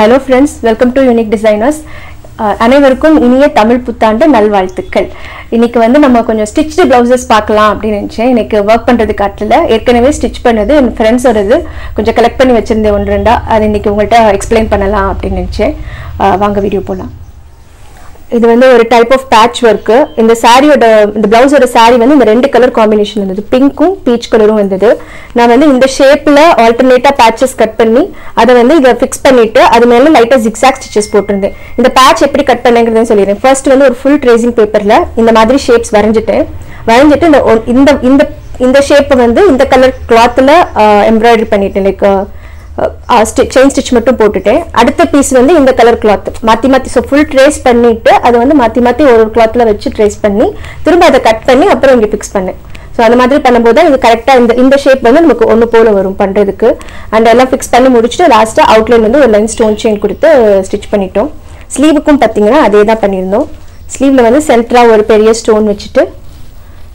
Hello friends, welcome to Unique Designers. அனைவருக்கும் இனிய தமிழ் புத்தாண்டு நல்வாழ்த்துக்கள். இன்னைக்கு வந்து நம்ம கொஞ்சம் ஸ்டிச்டு ப்ளவுசஸ் பார்க்கலாம் அப்படின்னு நினைச்சேன். எனக்கு ஒர்க் பண்றது காட்டல ஏற்கனவே ஸ்டிச் பண்ணது என் ஃப்ரெண்ட்ஸோடது கொஞ்சம் கலெக்ட் பண்ணி வச்சிருந்தேன் ஒன்று ரெண்டா. அது இன்னைக்கு உங்கள்கிட்ட எக்ஸ்பிளைன் பண்ணலாம் அப்படின்னு நினைச்சேன். வாங்க வீடியோ போகலாம். இது வந்து ஒரு டைப் ஆஃப் பேட்ச் ஒர்க். இந்த சாரியோட இந்த பிளவுஸோட சாரி வந்து இந்த ரெண்டு கலர் காம்பினேஷன் இருந்தது, பிங்க்கும் பீச் கலரும் வந்தது. நான் வந்து இந்த ஷேப்ல ஆல்டர்னேட்டா பேட்சஸ் கட் பண்ணி அதை வந்து இதை ஃபிக்ஸ் பண்ணிட்டு அது மேல லைட்டா ஜிக்ஸாக் ஸ்டிச்சஸ் போட்டிருந்தேன். இந்த பேட்ச் எப்படி கட் பண்ணேங்கிறத சொல்லிடுறேன். ஃபர்ஸ்ட் வந்து ஒரு ஃபுல் ட்ரேசிங் பேப்பர்ல இந்த மாதிரி ஷேப்ஸ் வரைஞ்சிட்டு இந்த இந்த இந்த ஷேப்பை வந்து இந்த கலர் கிளாத்ல எம்ப்ராய்டரி பண்ணிட்டேன். லைக் செயின் ஸ்டிச் மட்டும் போட்டுட்டேன். அடுத்த பீஸ் வந்து இந்த கலர் கிளாத் மாத்தி மாத்தி ஃபுல் ட்ரேஸ் பண்ணிட்டு அதை வந்து மாத்தி மாத்தி ஒரு கிளாத்ல வச்சு ட்ரேஸ் பண்ணி திரும்ப அதை கட் பண்ணி அப்புறம் இங்க ஃபிக்ஸ் பண்ணேன். ஸோ அந்த மாதிரி பண்ணும்போது இது கரெக்டா இந்த ஷேப் வந்து நமக்கு ஒன்று போல வரும் பண்றதுக்கு. அண்ட் எல்லாம் ஃபிக்ஸ் பண்ணி முடிச்சுட்டு லாஸ்டா அவுட்லைன் வந்து ஒரு லைன் ஸ்டோன் செயின் கொடுத்து ஸ்டிச் பண்ணிட்டோம். ஸ்லீவுக்கும் பார்த்தீங்கன்னா அதே தான் பண்ணியிருந்தோம். ஸ்லீவ்ல வந்து சென்டரா ஒரு பெரிய ஸ்டோன் வச்சுட்டு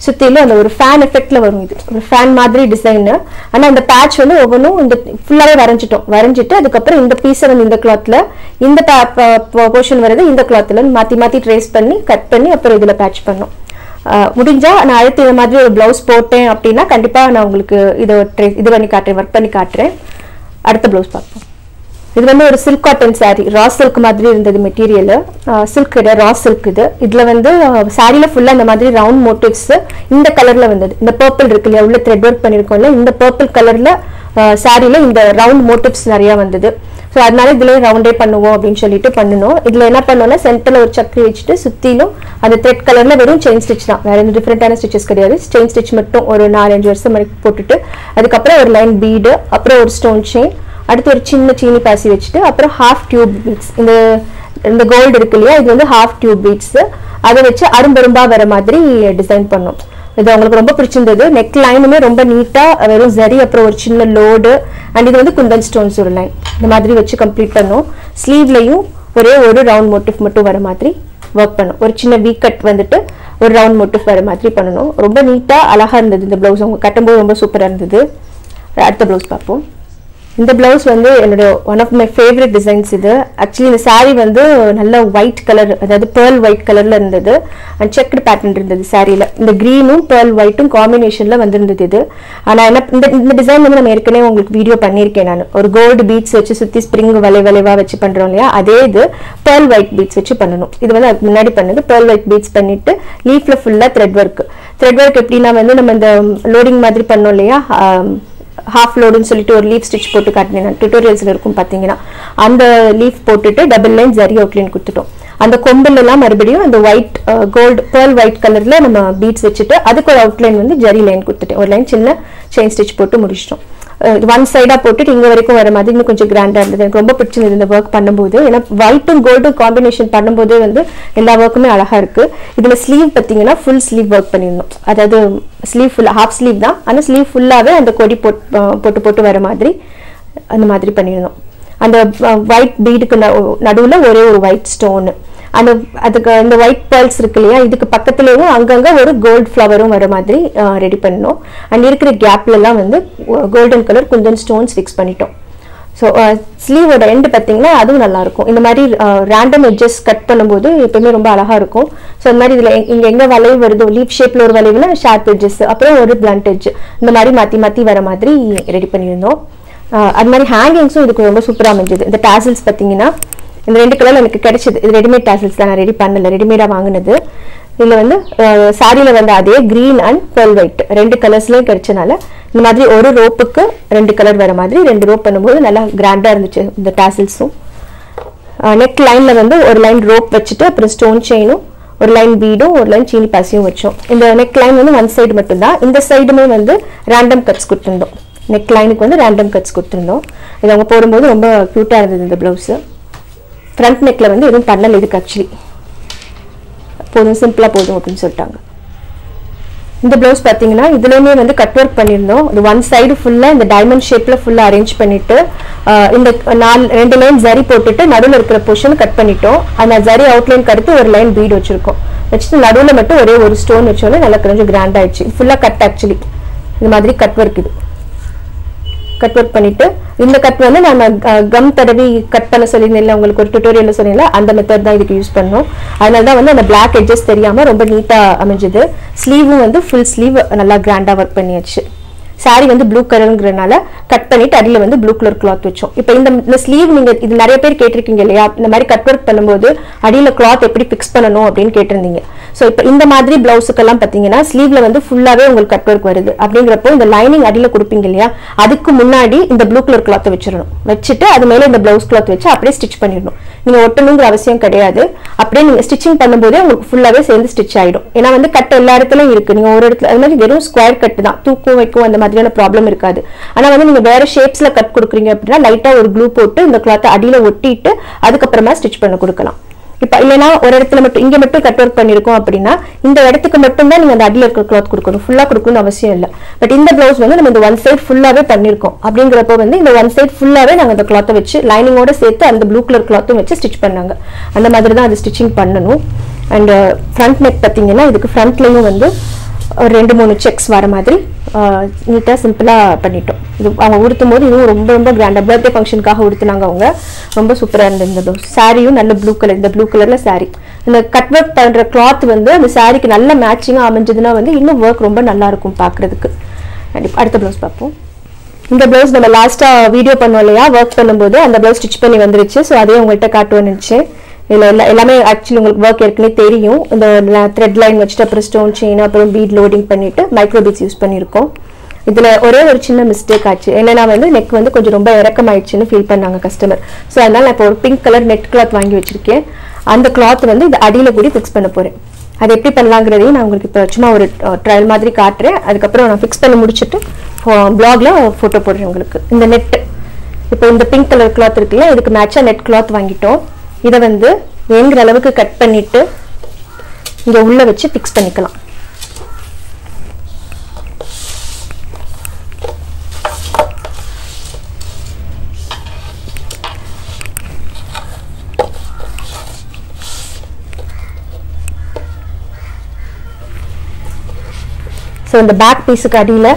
சுத்திலும் அந்த ஒரு ஃபேன் எஃபெக்ட்ல வரும். இது ஒரு ஃபேன் மாதிரி டிசைன். ஆனா இந்த பேட்ச் வந்து ஒவ்வொன்றும் இந்த ஃபுல்லாவே வரைஞ்சிட்டு அதுக்கப்புறம் இந்த பீஸை வந்து இந்த கிளாத்ல இந்த போர்ஷன் வருது இந்த கிளாத்ல மாத்தி மாத்தி ட்ரேஸ் பண்ணி கட் பண்ணி அப்புறம் இதுல பேட்ச் பண்ணோம். முடிஞ்சா நான் அடுத்து இந்த மாதிரி ஒரு பிளவுஸ் போட்டேன் அப்படின்னா கண்டிப்பா நான் உங்களுக்கு இது பண்ணி காட்டுறேன், ஒர்க் பண்ணி காட்டுறேன். அடுத்த பிளவுஸ் பார்ப்போம். இது வந்து ஒரு silk cotton sari, raw silk மாதிரி இருந்தது மெட்டீரியல். சில்க் ரா சில்க். இதுல வந்து சாரியில ஃபுல்லா இந்த மாதிரி ரவுண்ட் மோட்டிவ்ஸ் இந்த கலர்ல வந்தது. இந்த பர்பிள் இருக்கு இல்லையா, உள்ள த்ரெட் ஒர்க் பண்ணிருக்கோம்ல, இந்த பர்பிள் கலர்ல சாரியில இந்த ரவுண்ட் மோட்டிவ்ஸ் நிறைய வந்தது. ஸோ அதனால இதுல ரவுண்டே பண்ணுவோம் அப்படின்னு சொல்லிட்டு பண்ணணும். இதுல என்ன பண்ணோம்னா சென்டர்ல ஒரு சக்கரி வச்சுட்டு சுத்திலும் அந்த த்ரெட் கலர்ல வெறும் செயின் ஸ்டிச் தான், வேற எந்த டிஃப்ரெண்டான ஸ்டிச்சஸ் கிடையாது. செயின் ஸ்டிச் மட்டும் ஒரு 4-5 வருஷம் வரைக்கும் போட்டுட்டு அதுக்கப்புறம் ஒரு லைன் பீடு, அப்புறம் ஒரு ஸ்டோன் செயின், அடுத்து ஒரு சின்ன சீனி பாசி வச்சுட்டு அப்புறம் ஹாஃப் டியூப் பீட்ஸ். இந்த கோல்டு இருக்கு இல்லையா, இது வந்து ஹாஃப் டியூப் பீட்ஸ். அதை வச்சு அரும்பரும்பா வர மாதிரி டிசைன் பண்ணோம். இது அவங்களுக்கு ரொம்ப பிடிச்சிருந்தது. நெக் லைனுமே ரொம்ப நீட்டா வெறும் சரி, அப்புறம் ஒரு சின்ன லோடு, அண்ட் இது வந்து குந்தன் ஸ்டோன்ஸ் ஒரு லைன் இந்த மாதிரி வச்சு கம்ப்ளீட் பண்ணோம். ஸ்லீவ்லையும் ஒரே ஒரு ரவுண்ட் மோட்டிவ் மட்டும் வர மாதிரி ஒர்க் பண்ணோம். ஒரு சின்ன வீ கட் வந்துட்டு ஒரு ரவுண்ட் மோட்டிவ் வர மாதிரி பண்ணணும். ரொம்ப நீட்டா அழகா இருந்தது. இந்த பிளவுஸ் அவங்க கட்டும்போது ரொம்ப சூப்பரா இருந்தது. அடுத்த பிளவுஸ் பார்ப்போம். இந்த பிளவுஸ் வந்து என்னோட one of my favourite designs. இது ஆக்சுவலி இந்த சாரி வந்து நல்ல ஒயிட் கலர், அதாவது பேர்ல் ஒயிட் கலர்ல இருந்தது. அண்ட் செக்டு பேட்டர்ன் இருந்தது சாரியில. இந்த கிரீனும் பேர்ல் ஒயிட்டும் காம்பினேஷன்ல வந்திருந்தது இது. ஆனா என்ன இந்த டிசைன் வந்து நம்ம ஏற்கனவே உங்களுக்கு வீடியோ பண்ணியிருக்கேன் நான். ஒரு கோல்டு பீட்ஸ் வச்சு சுத்தி ஸ்ப்ரிங் வளைவா வச்சு பண்றோம் இல்லையா, அதே இது பேர்ல் ஒயிட் பீட்ஸ் வச்சு பண்ணணும். இது வந்து அதுக்கு முன்னாடி பண்ணது பேர்ல் ஒயிட் பீட்ஸ் பண்ணிட்டு லீஃப்ல ஃபுல்லா த்ரெட் ஒர்க். த்ரெட் ஒர்க் எப்படின்னா வந்து நம்ம இந்த லோடிங் மாதிரி பண்ணோம் இல்லையா, ஹாஃப் லோடுன்னு சொல்லிட்டு ஒரு லீஃப் ஸ்டிச் போட்டு காட்டினேன், டியூட்டோரியல்ஸ்ல இருக்கும் பார்த்தீங்கன்னா. அந்த லீஃப் போட்டுட்டு டபுள் லைன் ஜரி அவுட்லைன் கொடுத்துட்டோம். அந்த கொம்பில் எல்லாம் மறுபடியும் அந்த ஒயிட் கோல்டு பேர்ல் ஒயிட் கலர்ல நம்ம பீட்ஸ் வச்சுட்டு அதுக்கு ஒரு அவுட்லைன் வந்து ஜரி லைன் கொடுத்துட்டேன். ஒரு லைன் சின்ன செயின் ஸ்டிச் போட்டு முடிச்சிட்டோம். ஒன் சைடா போட்டுட்டு இங்க வரைக்கும் வர மாதிரி இன்னும் கொஞ்சம் கிராண்டா இருந்தது. எனக்கு ரொம்ப பிடிச்சிருந்தது இந்த ஒர்க் பண்ணும்போது. ஏன்னா ஒயிட்டும் கோல்டும் காம்பினேஷன் பண்ணும்போது வந்து எல்லா ஒர்க்குமே அழகா இருக்கு. இதுல ஸ்லீவ் பார்த்தீங்கன்னா ஃபுல் ஸ்லீவ் ஒர்க் பண்ணிருந்தோம். அதாவது ஸ்லீவ் ஃபுல் ஹாஃப் ஸ்லீவ் தான், ஆனா ஸ்லீவ் ஃபுல்லாவே அந்த கொடி போட்டு வர மாதிரி அந்த மாதிரி பண்ணிருந்தோம். அந்த ஒயிட் பீடுக்கு நடுவுல ஒரே ஒரு ஒயிட் ஸ்டோன், அதுக்கு இந்த ஒயிட் பேர்ல்ஸ் இருக்கு இல்லையா, இதுக்கு பக்கத்துலயும் அங்கங்க ஒரு கோல்டு ஃபிளவரும் வர மாதிரி ரெடி பண்ணோம். அண்ட் இருக்கிற கேப்ல எல்லாம் வந்து golden colour Kundan stones fix பண்ணிட்டோம். ஸோ ஸ்லீவோட எண்டு பார்த்தீங்கன்னா அதுவும் நல்லா இருக்கும். இந்த மாதிரி ரேண்டம் எட்ஜஸ் கட் பண்ணும்போது எப்பவுமே ரொம்ப அழகா இருக்கும். ஸோ இந்த மாதிரி இதுல எங்க வளைவு வருதோ, லீப் ஷேப்ல ஒரு வளைவுனா ஷார்ப் எட்ஜஸ், அப்புறம் ஒரு பிளண்ட் எட்ஜ், இந்த மாதிரி மாத்தி வர மாதிரி ரெடி பண்ணியிருந்தோம். அது மாதிரி ஹேங்கிங்ஸும் இதுக்கு ரொம்ப சூப்பரா அமைஞ்சது. இந்த டாசல்ஸ் பார்த்தீங்கன்னா இந்த ரெண்டு கலர் எனக்கு கிடைச்சது. இது ரெடிமேட் டாசல்ஸ் தான், நான் ரெடி பண்ணல, ரெடிமேடா வாங்கினது. இதுல வந்து சாரியில வந்து அதே கிரீன் அண்ட் பேர்ல் ஒயிட் ரெண்டு கலர்ஸ்லயும் கிடைச்சனால இந்த மாதிரி ஒரு ரோப்புக்கு 2 கலர் வர மாதிரி 2 ரோப் பண்ணும்போது நல்லா கிராண்டா இருந்துச்சு இந்த டாசல்ஸும். நெக் லைன்ல வந்து ஒரு லைன் ரோப் வச்சுட்டு அப்புறம் ஸ்டோன் செயினும் ஒரு லைன் பீடும் ஒரு லைன் சீனி பாசியும் வச்சோம். இந்த நெக் லைன் வந்து ஒன் சைடு மட்டும் தான், இந்த சைடுமே வந்து ரேண்டம் கட்ஸ் கொடுத்துருந்தோம். நெக் லைனுக்கு வந்து ரேண்டம் கட்ஸ் கொடுத்துருந்தோம். இது அவங்க போடும்போது ரொம்ப கியூட்டா இருந்தது இந்த பிளவுஸ். ஃப்ரண்ட் நெக்ல வந்து எதுவும் பண்ணல இதுக்கு, ஆக்சுவலி போதும் சிம்பிளா போதும் அப்படின்னு சொல்லிட்டாங்க. இந்த பிளவுஸ் பார்த்தீங்கன்னா இதுலயுமே வந்து கட் ஒர்க் பண்ணியிருந்தோம். இது ஒன் சைடு ஃபுல்லா இந்த டைமண்ட் ஷேப்ல ஃபுல்லா அரேஞ்ச் பண்ணிட்டு இந்த 2 லைன் ஜரி போட்டுட்டு நடுவில் இருக்கிற போர்ஷன் கட் பண்ணிட்டோம். அந்த ஜரி அவுட்லைன் அடுத்து ஒரு லைன் பீட் வச்சிருக்கோம். வச்சுட்டு நடுவில் மட்டும் ஒரே ஒரு ஸ்டோன் வச்சோன்னே நல்லா கொஞ்சம் கிராண்ட் ஆயிடுச்சு. ஃபுல்லா கட், ஆக்சுவலி இந்த மாதிரி கட் ஒர்க். இது கட் ஒர்க் பண்ணிட்டு இந்த கட் வந்து நம்ம கம் தடவி கட் பண்ண சொல்லியிருந்தேன் உங்களுக்கு ஒரு டியூட்டோரியல்ல சொன்னேன்ல அந்த மெத்தட் தான் இதுக்கு யூஸ் பண்ணோம். அதனால தான் வந்து அந்த பிளாக் எட்ஜஸ் தெரியாம ரொம்ப நீட்டா அமைஞ்சது. ஸ்லீவும் வந்து ஃபுல் ஸ்லீவ் நல்லா கிராண்டா ஒர்க் பண்ணியாச்சு. சாரி வந்து ப்ளூ கலருங்கிறனால கட் பண்ணிட்டு அடியில் வந்து ப்ளூ கலர் கிளாத் வச்சோம். இப்போ இந்த ஸ்லீவ் நீங்க இது நிறைய பேர் கேட்டிருக்கீங்க இல்லையா, இந்த மாதிரி கட் ஒர்க் பண்ணும்போது அடியில் கிளாத் எப்படி ஃபிக்ஸ் பண்ணணும் அப்படின்னு கேட்டிருந்தீங்க. ஸோ இப்போ இந்த மாதிரி பிளவுஸுக்கெல்லாம் பார்த்தீங்கன்னா ஸ்லீவ்ல வந்து ஃபுல்லாவே உங்களுக்கு கட் ஒர்க் வருது. அப்படிங்கிறப்போ இந்த லைனிங் அடியில் கொடுப்பீங்க இல்லையா, அதுக்கு முன்னாடி இந்த ப்ளூ கலர் கிளாத்தை வச்சிடணும். வச்சுட்டு அது மேலே இந்த பிளவுஸ் கிளாத் வச்சு அப்படியே ஸ்டிச் பண்ணிடணும். நீங்க ஒட்டணுங்கிற அவசியம் கிடையாது. அப்படியே நீங்க ஸ்டிச்சிங் பண்ணும்போதே உங்களுக்கு ஃபுல்லாவே சேர்ந்து ஸ்டிச் ஆயிடும். ஏன்னா வந்து கட் எல்லா இடத்துலயும் இருக்கு. நீங்க ஒரு இடத்துல அது மாதிரி வெறும் ஸ்கொயர் கட் தான், தூக்கும் வைக்கும் அந்த மாதிரியான ப்ராப்ளம் இருக்காது. ஆனா வந்து நீங்க வேற ஷேப்ஸ்ல கட் கொடுக்குறீங்க அப்படின்னா லைட்டா ஒரு க்ளூ போட்டு இந்த கிளாத்தை அடியில ஒட்டிட்டு அதுக்கப்புறமா ஸ்டிச் பண்ண கொடுக்கலாம். இப்ப இல்லைன்னா ஒரு இடத்துல மட்டும் இங்க மட்டும் கட் ஒர்க் பண்ணிருக்கோம் அப்படின்னா இந்த இடத்துக்கு மட்டும் தான் நீங்க அந்த அடியில இருக்கிற கிளாத் கொடுக்கணும், ஃபுல்லா கொடுக்கணும்னு அவசியம் இல்லை. பட் இந்த பிளவுஸ் வந்து நம்ம இந்த ஒன் சைட் ஃபுல்லாவே பண்ணிருக்கோம். அப்படிங்கிறப்போ வந்து இந்த ஒன் சைட் ஃபுல்லாவே நாங்க அந்த கிளாத்தை வச்சு லைனிங்கோட சேர்த்து அந்த ப்ளூ கலர் கிளாத்தும் வச்சு ஸ்டிச் பண்ணாங்க. அந்த மாதிரி தான் அது ஸ்டிச்சிங் பண்ணணும். அண்ட் ஃப்ரண்ட் நெக் பார்த்தீங்கன்னா இதுக்கு ஃப்ரண்ட்லயும் வந்து ஒரு 2-3 செக்ஸ் வர மாதிரி நீட்டா சிம்பிளா பண்ணிட்டோம். இது அவங்க உடுத்தும் போது இதுவும் ரொம்ப ரொம்ப கிராண்டா பர்த்டே ஃபங்க்ஷனுக்காக உடுத்துனாங்க அவங்க. ரொம்ப சூப்பரா இருந்தது இந்த ப்ளவுஸ். சாரியும் நல்ல ப்ளூ கலர், இந்த ப்ளூ கலர்ல சாரி. இந்த கட் ஒர்க் பண்ற கிளாத் வந்து அந்த சாரிக்கு நல்ல மேட்சிங்கா அமைஞ்சதுன்னா வந்து இன்னும் ஒர்க் ரொம்ப நல்லா இருக்கும் பாக்குறதுக்கு. அடுத்த ப்ளவுஸ் பார்ப்போம். இந்த ப்ளவுஸ் நம்ம லாஸ்டா வீடியோ பண்ணோம் இல்லையா, ஒர்க் பண்ணும்போது அந்த ப்ளவுஸ் ஸ்டிச் பண்ணி வந்துருச்சு. ஸோ அதையும் உங்கள்கிட்ட காட்டுவேன்னு நினைச்சேன். இதில் எல்லாமே ஆக்சுவலி உங்களுக்கு ஒர்க் ஏற்கனவே தெரியும். இந்த த்ரெட் லைன் வச்சுட்டு அப்புறம் ஸ்டோன் செயின் அப்புறம் பீட் லோடிங் பண்ணிட்டு மைக்ரோ பீட்ஸ் யூஸ் பண்ணியிருக்கோம். இதில் ஒரே ஒரு சின்ன மிஸ்டேக் ஆச்சு. என்னன்னா வந்து நெக் வந்து கொஞ்சம் ரொம்ப இறக்கமாயிடுச்சுன்னு ஃபீல் பண்ணாங்க கஸ்டமர். ஸோ அதனால நான் இப்போ ஒரு பிங்க் கலர் நெட் கிளாத் வாங்கி வச்சிருக்கேன். அந்த கிளாத் வந்து இந்த அடியில் கூடி ஃபிக்ஸ் பண்ண போறேன். அது எப்படி பண்ணலாங்கிறதையும் நான் உங்களுக்கு இப்போ சும்மா ஒரு ட்ரையல் மாதிரி காட்டுறேன். அதுக்கப்புறம் நான் ஃபிக்ஸ் பண்ணி முடிச்சுட்டு பிளாக்ல ஃபோட்டோ போடுறேன் உங்களுக்கு. இந்த நெட் இப்போ இந்த பிங்க் கலர் கிளாத் இருக்குல்ல, இதுக்கு மேட்சா நெட் கிளாத் வாங்கிட்டோம். இதை வந்து வேங்குற அளவுக்கு கட் பண்ணிட்டு இங்க உள்ள வச்சு ஃபிக்ஸ் பண்ணிக்கலாம். ஸோ இந்த பேக் பீஸுக்கு அடியில்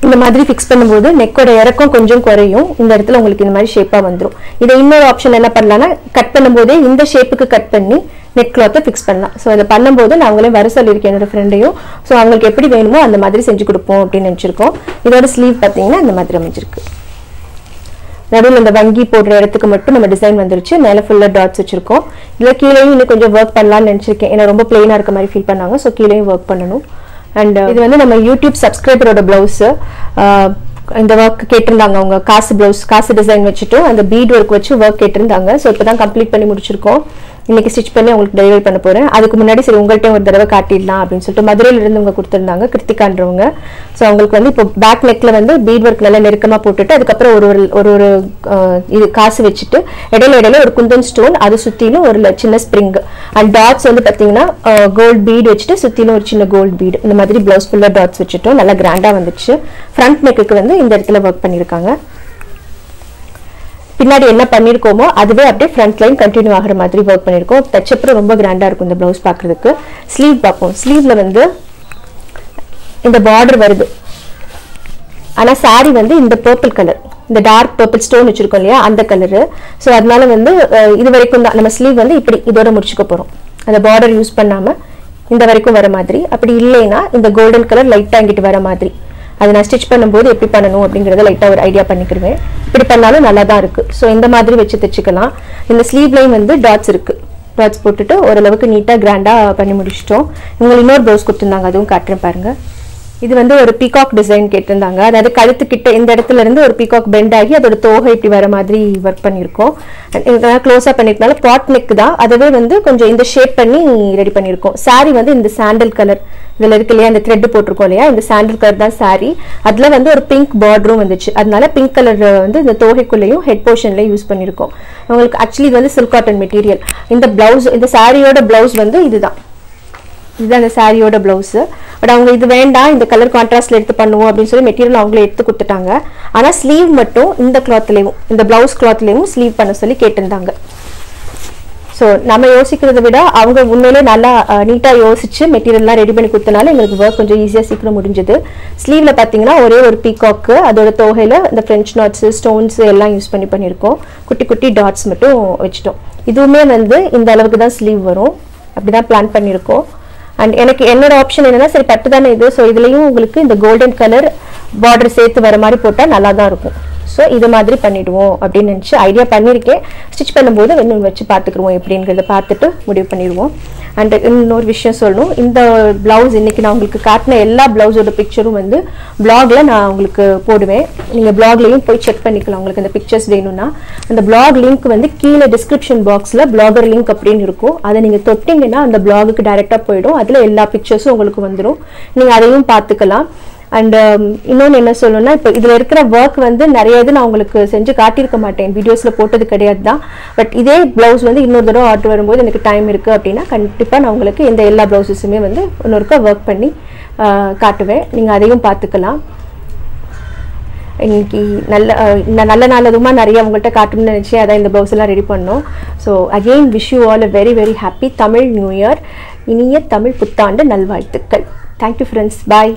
இந்த மாதிரி ஃபிக்ஸ் பண்ணும்போது நெக்கோட இறக்கம் கொஞ்சம் குறையும். இந்த இடத்துல உங்களுக்கு இந்த மாதிரி ஷேப்பா வந்துடும். இதை இன்னொரு ஆப்ஷன் என்ன பண்ணலாம்னா கட் பண்ணும்போதே இந்த ஷேப்புக்கு கட் பண்ணி நெக் கிளாத்தை ஃபிக்ஸ் பண்ணலாம். ஸோ அதை பண்ணும்போது நான் அவங்களே வர சொல்லியிருக்கேன் என்னோட ஃப்ரெண்டையும். ஸோ அவங்களுக்கு எப்படி வேணுமோ அந்த மாதிரி செஞ்சு கொடுப்போம் அப்படின்னு நினச்சிருக்கோம். இதோட ஸ்லீவ் பார்த்தீங்கன்னா இந்த மாதிரி அமைஞ்சிருக்கு. நடுவில் இந்த வங்கி போடுற இடத்துக்கு மட்டும் நம்ம டிசைன் வந்துருச்சு. மேலே ஃபுல்லாக டாட்ஸ் வச்சிருக்கோம். இதில் கீழேயும் இன்னும் கொஞ்சம் ஒர்க் பண்ணலாம்னு நினச்சிருக்கேன். ஏன்னா ரொம்ப பிளெயினாக இருக்க மாதிரி ஃபீல் பண்ணாங்க. ஸோ கீழேயும் ஒர்க் பண்ணணும். அண்ட் இது வந்து நம்ம யூடியூப் சப்ஸ்கிரைபரோட பிளவுஸ். இந்த ஒர்க் கேட்டிருந்தாங்க அவங்க. காசு டிசைன் வச்சுட்டும் அந்த பீட் ஒர்க் வச்சு ஒர்க் கேட்டிருந்தாங்க. ஸோ இப்போ தான் கம்ப்ளீட் பண்ணி முடிச்சிருக்கோம். இன்னைக்கு ஸ்டிச் பண்ணி உங்களுக்கு டெலிவரி பண்ண போறேன். அதுக்கு முன்னாடி சரி உங்கள்கிட்ட ஒரு தடவை காட்டிடலாம் அப்படின்னு சொல்லிட்டு மதுரையில இருந்து அவங்க கொடுத்துருந்தாங்க, கிருத்திகான்றவங்க. ஸோ அவங்களுக்கு வந்து இப்போ பேக் நெக்ல வந்து பீட் ஒர்க் நல்லா நெருக்கமா போட்டுட்டு அதுக்கப்புறம் ஒரு இது காசு வச்சுட்டு இடையில ஒரு குந்தன் ஸ்டோன், அது சுத்திலும் ஒரு சின்ன ஸ்ப்ரிங் அண்ட் டாட்ஸ் வந்து பாத்தீங்கன்னா கோல்ட் பீட் வச்சுட்டு சுத்திலும் ஒரு சின்ன கோல்ட் பீட். இந்த மாதிரி பிளவுஸ் ஃபுல்லா டாட்ஸ் வச்சுட்டோம். நல்லா கிராண்டா வந்துச்சு. ஃப்ரண்ட் நெக்குக்கு வந்து இந்த இடத்துல ஒர்க் பண்ணிருக்காங்க. பின்னாடி என்ன பண்ணிருக்கோமோ அதுவே அப்படியே ஃப்ரண்ட் லைன் கண்டினியூ ஆகிற மாதிரி ஒர்க் பண்ணிருக்கோம். தச்சப்புறம் ரொம்ப கிராண்டா இருக்கும் இந்த பிளவுஸ் பாக்குறதுக்கு. ஸ்லீவ் பார்ப்போம். ஸ்லீவ்ல வந்து இந்த பார்டர் வருது. ஆனா சாரி வந்து இந்த பர்பிள் கலர், இந்த டார்க் பர்பிள் ஸ்டோன் வச்சிருக்கோம் இல்லையா அந்த கலரு. ஸோ அதனால வந்து இது வரைக்கும் தான் நம்ம ஸ்லீவ் வந்து இப்படி இதோட முடிச்சுக்க போறோம். அந்த பார்டர் யூஸ் பண்ணாம இந்த வரைக்கும் வர மாதிரி. அப்படி இல்லைன்னா இந்த கோல்டன் கலர் லைட்டா இங்கிட்டு வர மாதிரி. அதை நான் ஸ்டிச் பண்ணும்போது எப்படி பண்ணணும் அப்படிங்கறத லைட்டா ஒரு ஐடியா பண்ணிக்கிடுவேன். இப்படி பண்ணாலும் நல்லா தான் இருக்கு. ஸோ இந்த மாதிரி வச்சு தைச்சுக்கலாம். இந்த ஸ்லீவ்லையும் வந்து டாட்ஸ் இருக்கு. டாட்ஸ் போட்டுட்டு ஓரளவுக்கு நீட்டா கிராண்டா பண்ணி முடிச்சிட்டோம். உங்களுக்கு இன்னொரு ப்ளவுஸ் கொடுத்துருந்தாங்க, அதுவும் காட்டுறேன் பாருங்க. இது வந்து ஒரு பீகாக் டிசைன் கேட்டிருந்தாங்க. அதாவது கழுத்து கிட்ட இந்த இடத்துல இருந்து ஒரு பீகாக் பெண்ட் ஆகி அதோட தோகை இப்படி வர மாதிரி ஒர்க் பண்ணியிருக்கோம். க்ளோஸா பண்ணிருக்கனால பாட் நெக் தான், அதவே வந்து கொஞ்சம் இந்த ஷேப் பண்ணி ரெடி பண்ணியிருக்கோம். சாரி வந்து இந்த சாண்டல் கலர் இதுல இருக்கு இல்லையா, இந்த த்ரெட் போட்டிருக்கோம் இல்லையா, இந்த சாண்டல் கலர் தான் சாரி. அதுல வந்து ஒரு பிங்க் பார்டரும் வந்துச்சு. அதனால பிங்க் கலர் வந்து இந்த தோகைக்குள்ளேயும் ஹெட் போர்ஷன்லயும் யூஸ் பண்ணிருக்கோம். உங்களுக்கு ஆக்சுவலி இது வந்து சில்க் காட்டன் மெட்டீரியல். இந்த பிளவுஸ், இந்த சாரியோட பிளவுஸ் வந்து இதுதான் அந்த சாரியோட பிளவுஸ். பட் அவங்க இது வேண்டாம், இந்த கலர் கான்ட்ராஸ்ட்ல எடுத்து பண்ணுவோம் அப்படின்னு சொல்லி மெட்டீரியல் அவங்களே எடுத்து கொடுத்துட்டாங்க. ஆனா ஸ்லீவ் மட்டும் இந்த கிளாத்லயும் இந்த பிளவுஸ் கிளாத்லயும் ஸ்லீவ் பண்ண சொல்லி கேட்டிருந்தாங்க. ஸோ நம்ம யோசிக்கிறத விட அவங்க உண்மையிலே நல்லா நீட்டாக யோசிச்சு மெட்டீரியல்லாம் ரெடி பண்ணி கொடுத்தனால எங்களுக்கு ஒர்க் கொஞ்சம் ஈஸியாக சீக்கிரம் முடிஞ்சுது. ஸ்லீவில் பார்த்தீங்கன்னா ஒரே ஒரு பீகாக்கு, அதோட தொகையில் இந்த ஃப்ரெஞ்ச் நாட்ஸு ஸ்டோன்ஸ் எல்லாம் யூஸ் பண்ணியிருக்கோம். குட்டி குட்டி டாட்ஸ் மட்டும் வச்சுட்டோம். இதுவுமே வந்து இந்த அளவுக்கு தான் ஸ்லீவ் வரும், அப்படி தான் பிளான் பண்ணியிருக்கோம். அண்ட் எனக்கு என்னோட ஆப்ஷன் என்னன்னா, சரி பட்டு தானே இது, ஸோ இதுலேயும் உங்களுக்கு இந்த கோல்டன் கலர் பார்டர் சேர்த்து வர மாதிரி போட்டால் நல்லா தான் இருக்கும். ஸோ இது மாதிரி பண்ணிவிடுவோம் அப்படின்னு நினச்சி ஐடியா பண்ணியிருக்கேன். ஸ்டிச் பண்ணும்போது இன்னும் வச்சு பார்த்துக்குருவோம் எப்படிங்கிறத பார்த்துட்டு முடிவு பண்ணிடுவோம். அண்ட் இன்னொரு விஷயம் சொல்லணும், இந்த ப்ளவுஸ் இன்றைக்கி நான் உங்களுக்கு காட்டின எல்லா ப்ளவுஸோட பிக்சரும் வந்து ப்ளாகில் நான் உங்களுக்கு போடுவேன். நீங்கள் ப்ளாக்லேயும் போய் செக் பண்ணிக்கலாம். உங்களுக்கு இந்த பிக்சர்ஸ் வேணும்னா அந்த ப்ளாக் லிங்க் வந்து கீழே டிஸ்கிரிப்ஷன் பாக்ஸில் ப்ளாகர் லிங்க் அப்படின்னு இருக்கும். அதை நீங்கள் தொட்டிங்கன்னா அந்த ப்ளாகுக்கு டைரெக்டாக போயிடும். அதில் எல்லா பிக்சர்ஸும் உங்களுக்கு வந்துடும். நீங்கள் அதையும் பார்த்துக்கலாம். அண்ட் இன்னொன்று என்ன சொல்லணும்னா, இப்போ இதில் இருக்கிற ஒர்க் வந்து நிறைய இது நான் உங்களுக்கு செஞ்சு காட்டியிருக்க மாட்டேன், வீடியோஸில் போட்டது கிடையாது தான். பட் இதே ப்ளவுஸ் வந்து இன்னொரு தடவை ஆர்டர் வரும்போது எனக்கு டைம் இருக்குது அப்படின்னா கண்டிப்பாக நான் உங்களுக்கு இந்த எல்லா ப்ளவுஸஸுமே வந்து இன்னொருக்கா ஒர்க் பண்ணி காட்டுவேன். நீங்கள் அதையும் பார்த்துக்கலாம். இன்னைக்கு நல்ல நாள் அதுவுமா நிறைய உங்கள்கிட்ட காட்டணும்னு நினச்சி அதான் இந்த ப்ளவுஸ் எல்லாம் ரெடி பண்ணோம். So again wish you all a very very happy Tamil new year. இனிய தமிழ் புத்தாண்டு நல்வாழ்த்துக்கள். Thank you friends. பாய்.